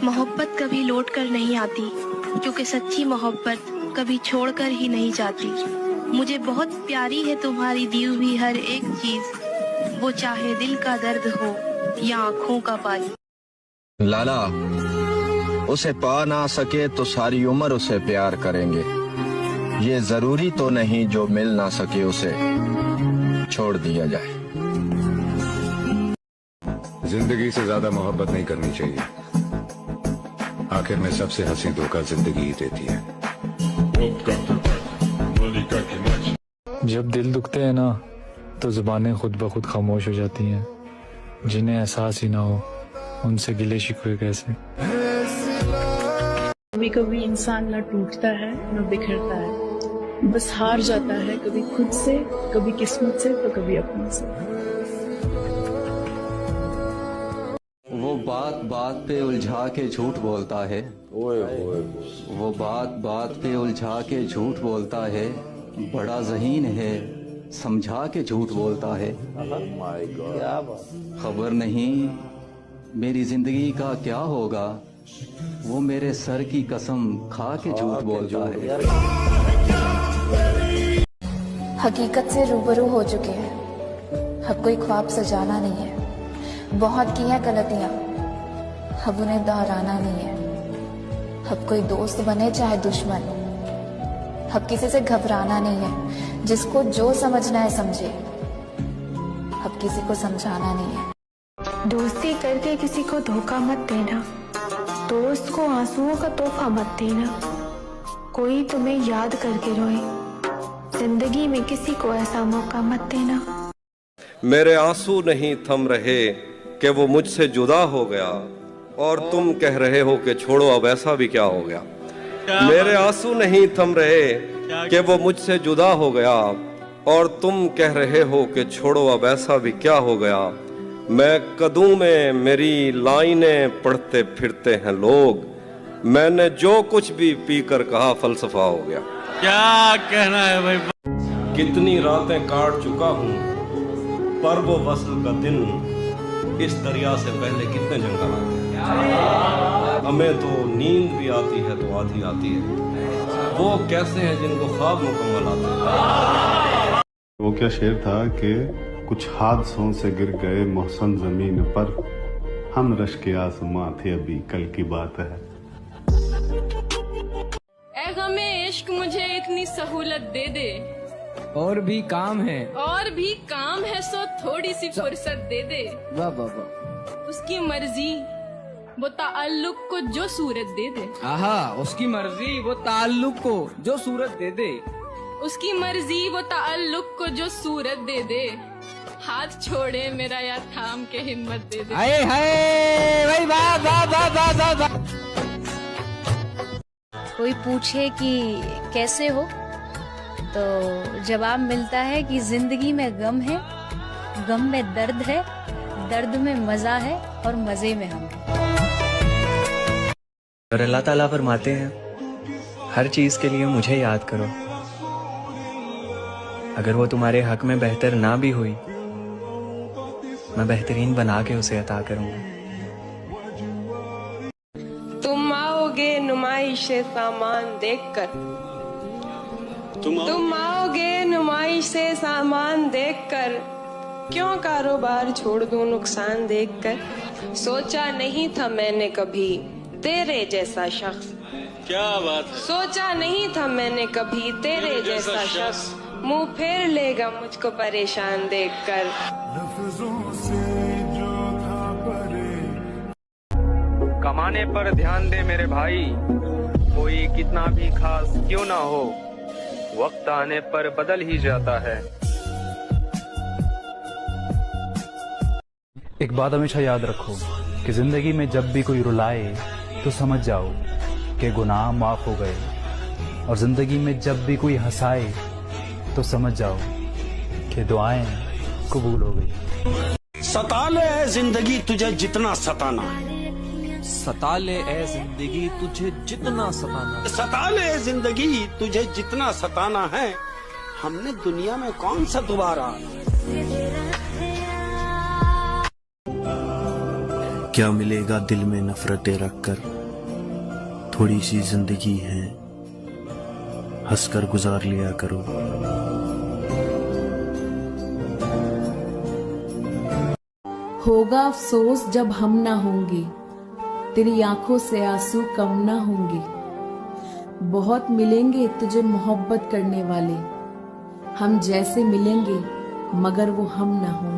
मोहब्बत कभी लौट कर नहीं आती, क्योंकि सच्ची मोहब्बत कभी छोड़कर ही नहीं जाती। मुझे बहुत प्यारी है तुम्हारी दी हुई हर एक चीज, वो चाहे दिल का दर्द हो या आँखों का पानी। लाला, उसे पा ना सके तो सारी उम्र उसे प्यार करेंगे। ये जरूरी तो नहीं जो मिल ना सके उसे छोड़ दिया जाए। जिंदगी से ज्यादा मोहब्बत नहीं करनी चाहिए। आखिर में सबसे हंसी धोखा जिंदगी ही देती है। जब दिल दुखते हैं ना तो जुबानें खुद ब खुद खामोश हो जाती हैं। जिन्हें एहसास ही ना हो उनसे गिले शिकवे कैसे। कभी कभी इंसान न टूटता है न बिखरता है, बस हार जाता है, कभी खुद से, कभी किस्मत से, तो कभी अपनों से। वो बात बात पे उलझा के झूठ बोलता है, वो बात बात पे उलझा के झूठ बोलता है, बड़ा ज़हीन है समझा के झूठ बोलता है। खबर नहीं मेरी जिंदगी का क्या होगा, वो मेरे सर की कसम खा के झूठ बोलता है। हकीकत से रूबरू हो चुके हैं, अब कोई ख्वाब सजाना नहीं है। बहुत की है गलतियां, अब उन्हें दोहराना नहीं है। अब कोई दोस्त बने चाहे दुश्मन, अब किसी से घबराना नहीं है। जिसको जो समझना है समझे, अब किसी को समझाना नहीं है। दोस्ती करके किसी को धोखा मत देना, दोस्त को आंसुओं का तोहफा मत देना। कोई तुम्हें याद करके रोए, जिंदगी में किसी को ऐसा मौका मत देना। मेरे आंसू नहीं थम रहे कि वो मुझसे जुदा हो गया, और तुम कह रहे हो कि छोड़ो अब ऐसा भी क्या हो गया। मेरे आंसू नहीं थम रहे कि वो मुझसे जुदा हो गया, और तुम कह रहे हो कि छोड़ो अब ऐसा भी क्या हो गया। मैं कदूं में मेरी लाइनें पढ़ते फिरते हैं लोग, मैंने जो कुछ भी पीकर कहा फलसफा हो गया। क्या कहना है भाई। कितनी रातें काट चुका हूँ, पर वो वस्ल का दिन इस दरिया से पहले कितने जंगल आते हैं। हमें तो नींद भी आती है तो आधी आती है, वो कैसे हैं जिनको ख्वाब मुकम्मल आते हैं। वो क्या शेर था कि कुछ हादसों से गिर गए मोहसन जमीन पर, हम रश के आसमां थे अभी कल की बात है। ऐ गमे इश्क मुझे इतनी सहूलत दे दे, और भी काम है, और भी काम है, सो थोड़ी सी फुर्सत दे दे। वाह वाह वाह। उसकी मर्जी वो ताल्लुक को जो सूरत दे दे। आहा, उसकी मर्जी वो ताल्लुक को जो सूरत दे दे। उसकी मर्जी वो ताल्लुक को जो सूरत दे दे। हाथ छोड़े मेरा या थाम के हिम्मत दे दे। हाय हाय भाई, वाह वाह वाह वाह वाह वाह। कोई पूछे कि कैसे हो, तो जवाब मिलता है कि जिंदगी में गम है, गम में दर्द है, दर्द में मजा है, और मजे में हम। और अल्लाह ताला फरमाते हैं, हर चीज के लिए मुझे याद करो, अगर वो तुम्हारे हक में बेहतर ना भी हुई, मैं बेहतरीन बना के उसे अता करूंगा। तुम आओगे नुमाइश से सामान देखकर, तुम आओगे नुमाइश से सामान देखकर, क्यों कारोबार छोड़ दूं नुकसान देखकर। सोचा नहीं था मैंने कभी तेरे जैसा शख्स, क्या बात है। सोचा नहीं था मैंने कभी तेरे जैसा शख्स, मुंह फेर लेगा मुझको परेशान देखकर। कमाने पर ध्यान दे मेरे भाई, कोई कितना भी खास क्यों ना हो, वक्त आने पर बदल ही जाता है। एक बात हमेशा याद रखो कि जिंदगी में जब भी कोई रुलाए तो समझ जाओ कि गुनाह माफ हो गए, और जिंदगी में जब भी कोई हंसाए तो समझ जाओ कि दुआएं कबूल हो गई। सता ले ऐ जिंदगी तुझे जितना सताना है, सता ले ऐ जिंदगी तुझे जितना सताना, सता ले ऐ जिंदगी तुझे जितना सताना है, हमने दुनिया में कौन सा दोबारा। क्या मिलेगा दिल में नफरतें रखकर, थोड़ी सी जिंदगी है हंसकर गुजार लिया करो। होगा अफसोस जब हम ना होंगे, तेरी आंखों से आंसू कम ना होंगे। बहुत मिलेंगे तुझे मोहब्बत करने वाले, हम जैसे मिलेंगे मगर वो हम ना होंगे।